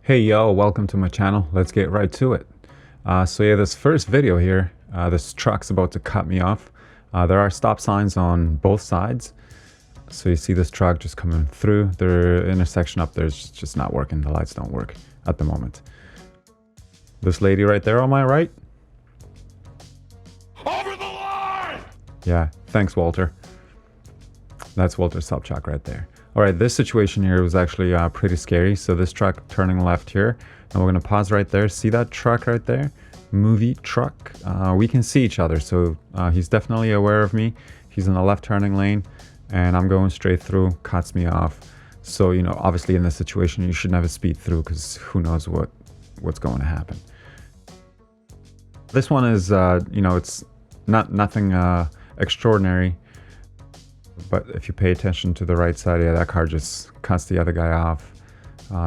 Hey yo, welcome to my channel. Let's get right to it. So yeah, this first video here, this truck's about to cut me off. There are stop signs on both sides. So you see this truck just coming through. The intersection up there is just not working. The lights don't work at the moment. This lady right there on my right. Over the line! Yeah, thanks Walter. That's Walter's Sobchak right there. All right, this situation here was actually pretty scary. So this truck turning left here, and we're gonna pause right there. See that truck right there? Movie truck. We can see each other, so he's definitely aware of me. He's in the left turning lane, and I'm going straight through, cuts me off. So, you know, obviously in this situation, you should never speed through because who knows what's going to happen. This one is, you know, it's nothing extraordinary. But if you pay attention to the right side, yeah, that car just cuts the other guy off.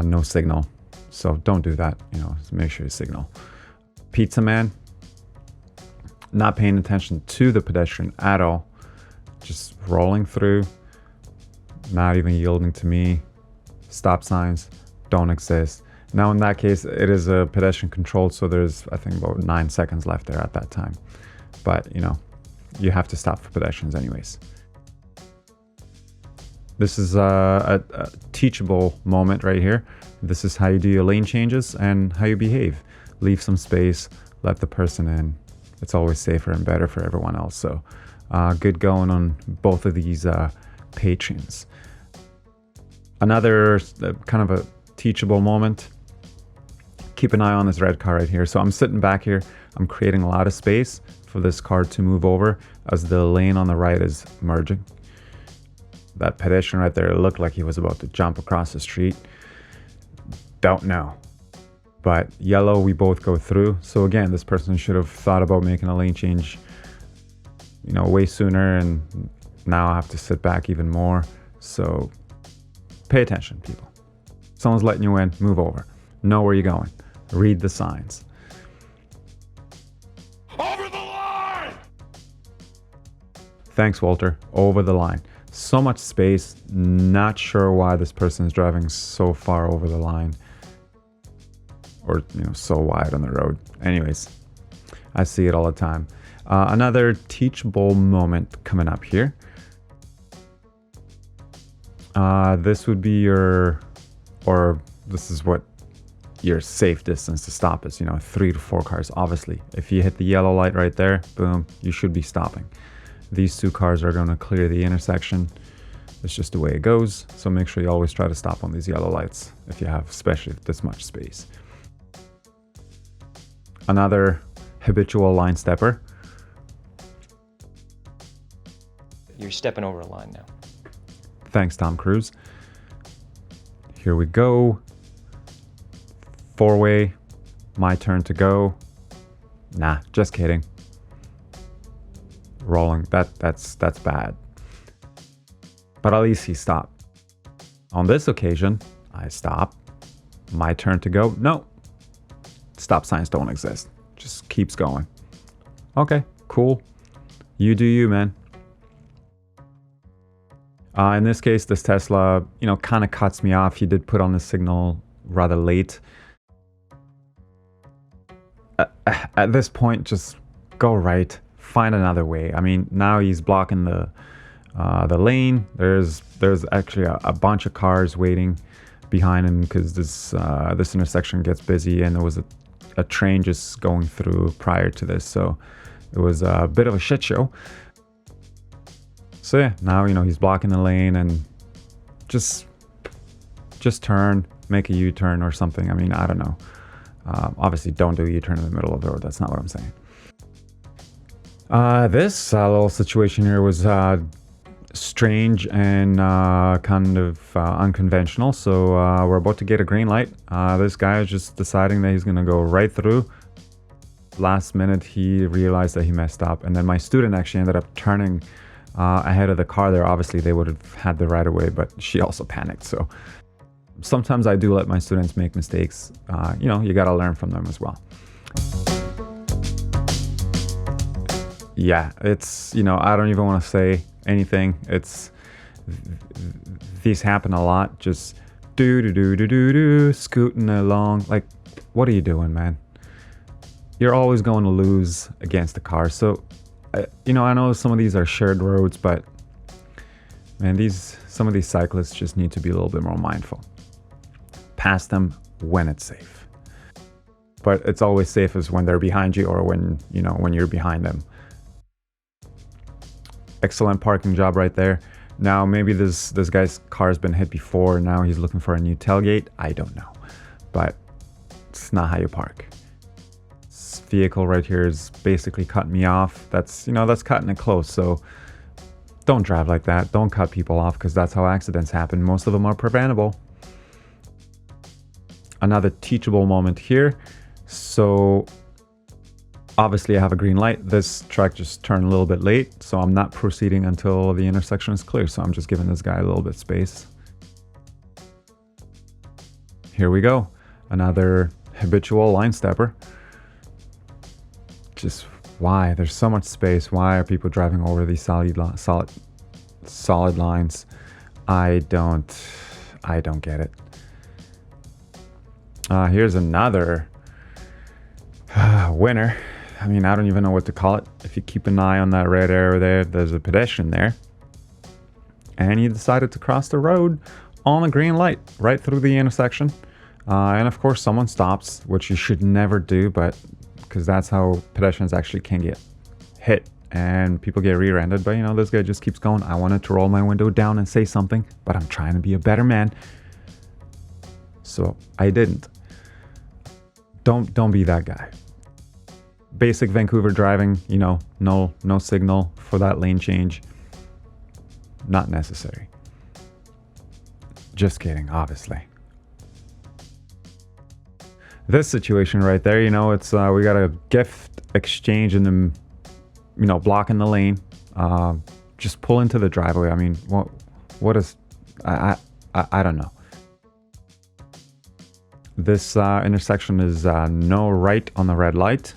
No signal. So don't do that, you know, just make sure you signal. Pizza man, not paying attention to the pedestrian at all. Just rolling through, not even yielding to me. Stop signs don't exist. Now in that case, it is a pedestrian controlled, so there's, I think, about 9 seconds left there at that time. But, you know, you have to stop for pedestrians anyways. This is a teachable moment right here. This is how you do your lane changes and how you behave. Leave some space, let the person in. It's always safer and better for everyone else. So good going on both of these patrons. Another kind of a teachable moment. Keep an eye on this red car right here. So I'm sitting back here. I'm creating a lot of space for this car to move over as the lane on the right is merging. That pedestrian right there looked like he was about to jump across the street. Don't know. But yellow, we both go through. So again, this person should have thought about making a lane change, you know, way sooner, and now I have to sit back even more. So pay attention, people. Someone's letting you in, move over. Know where you're going. Read the signs. Over the line! Thanks, Walter. Over the line. So much space, not sure why this person is driving so far over the line, or, you know, so wide on the road. Anyways, I see it all the time. Another teachable moment coming up here. This would be this is what your safe distance to stop is, you know, 3 to 4 cars. Obviously, if you hit the yellow light right there, boom, you should be stopping. These 2 cars are going to clear the intersection. It's just the way it goes. So make sure you always try to stop on these yellow lights if you have, especially this much space. Another habitual line stepper. You're stepping over a line now. Thanks, Tom Cruise. Here we go. 4-way. My turn to go. Nah, just kidding. Rolling, that's bad. But at least he stopped. On this occasion, I stop. My turn to go. No, stop signs don't exist. Just keeps going. Okay, cool. You do you, man. In this case, this Tesla, you know, kind of cuts me off. He did put on the signal rather late. At this point, just go right. Find another way. I mean, now he's blocking the lane. There's actually a bunch of cars waiting behind him because this intersection gets busy, and there was a train just going through prior to this, so it was a bit of a shit show. So yeah, now, you know, he's blocking the lane, and just turn, make a U-turn or something. I mean, I don't know. Obviously, don't do a U-turn in the middle of the road. That's not what I'm saying. This little situation here was strange and kind of unconventional. So we're about to get a green light. This guy is just deciding that he's going to go right through. Last minute, he realized that he messed up. And then my student actually ended up turning ahead of the car there. Obviously, they would have had the right of way, but she also panicked. So sometimes I do let my students make mistakes. You know, you got to learn from them as well. Yeah, it's, you know, I don't even want to say anything. These happen a lot. Just scooting along. Like, what are you doing, man? You're always going to lose against the car. So, you know, I know some of these are shared roads, but man, some of these cyclists just need to be a little bit more mindful. Pass them when it's safe. But it's always safest when they're behind you or when you're behind them. Excellent parking job right there. Now, maybe this guy's car has been hit before. Now he's looking for a new tailgate. I don't know. But it's not how you park. This vehicle right here is basically cutting me off. That's cutting it close. So don't drive like that. Don't cut people off, because that's how accidents happen. Most of them are preventable. Another teachable moment here. So obviously I have a green light. This truck just turned a little bit late, so I'm not proceeding until the intersection is clear. So I'm just giving this guy a little bit of space. Here we go. Another habitual line stepper. Just why? There's so much space. Why are people driving over these solid lines? I don't get it. Here's another winner. I mean, I don't even know what to call it. If you keep an eye on that red arrow there, there's a pedestrian there. And he decided to cross the road on a green light right through the intersection. And of course, someone stops, which you should never do, but because that's how pedestrians actually can get hit and people get rear-ended. But you know, this guy just keeps going. I wanted to roll my window down and say something, but I'm trying to be a better man. So I didn't. Don't be that guy. Basic Vancouver driving, you know, no signal for that lane change. Not necessary. Just kidding, obviously. This situation right there, you know, it's we got a gift exchange in the, you know, blocking the lane. Just pull into the driveway. I mean, what is, I don't know. This intersection is no right on the red light.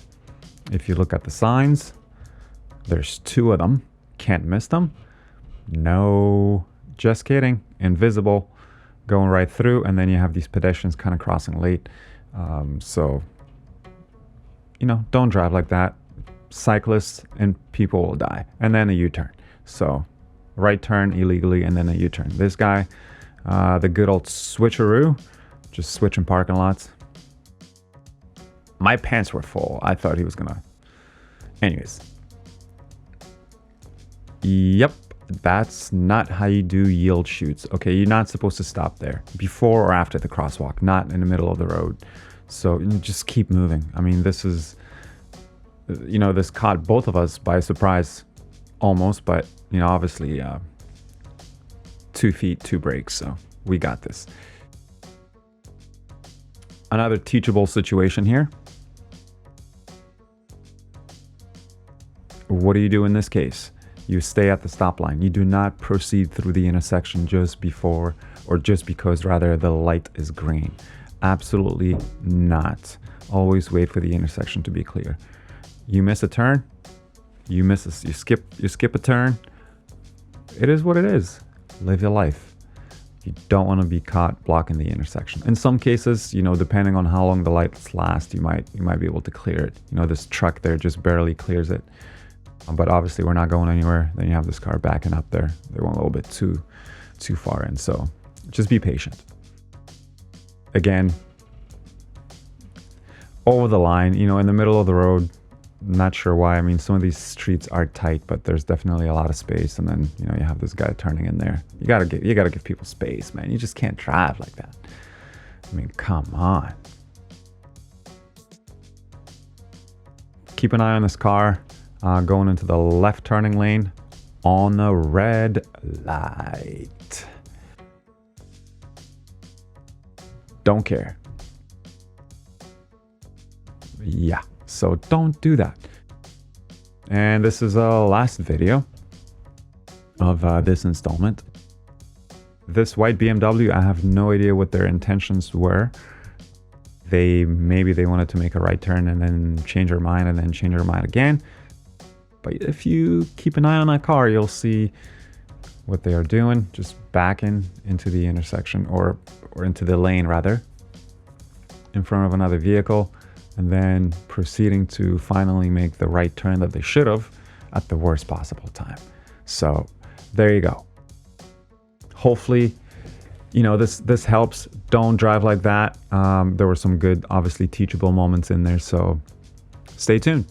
If you look at the signs, there's 2 of them. Can't miss them. No, just kidding. Invisible, going right through, and then you have these pedestrians kind of crossing late. So, you know, don't drive like that. Cyclists and people will die. And then a U-turn. So, right turn illegally and then a U-turn. This guy, the good old switcheroo, just switching parking lots. My pants were full. I thought he was gonna. Anyways. Yep. That's not how you do yield shoots. Okay, you're not supposed to stop there. Before or after the crosswalk, not in the middle of the road. So just keep moving. I mean, this is, you know, this caught both of us by surprise almost, but, you know, obviously 2 feet, 2 brakes. So we got this. Another teachable situation here. What do you do in this case? You stay at the stop line. You do not proceed through the intersection just before, or just because rather, the light is green. Absolutely not. Always wait for the intersection to be clear. You miss a turn, you skip a turn. It is what it is. Live your life. You don't want to be caught blocking the intersection. In some cases, you know, depending on how long the lights last, you might be able to clear it. You know, this truck there just barely clears it. But obviously we're not going anywhere. Then you have this car backing up there. They went a little bit too far in. So just be patient. Again, over the line, you know, in the middle of the road. Not sure why. I mean, some of these streets are tight, but there's definitely a lot of space. And then, you know, you have this guy turning in there. You gotta give people space, man. You just can't drive like that. I mean, come on. Keep an eye on this car. Going into the left turning lane on the red light. Don't care. Yeah, so don't do that. And this is the last video of this installment. This white BMW, I have no idea what their intentions were. Maybe they wanted to make a right turn and then change their mind and then change their mind again. But if you keep an eye on that car, you'll see what they are doing, just backing into the intersection or into the lane rather, in front of another vehicle, and then proceeding to finally make the right turn that they should have at the worst possible time. So there you go. Hopefully, this helps. Don't drive like that. There were some good, obviously teachable moments in there, so stay tuned.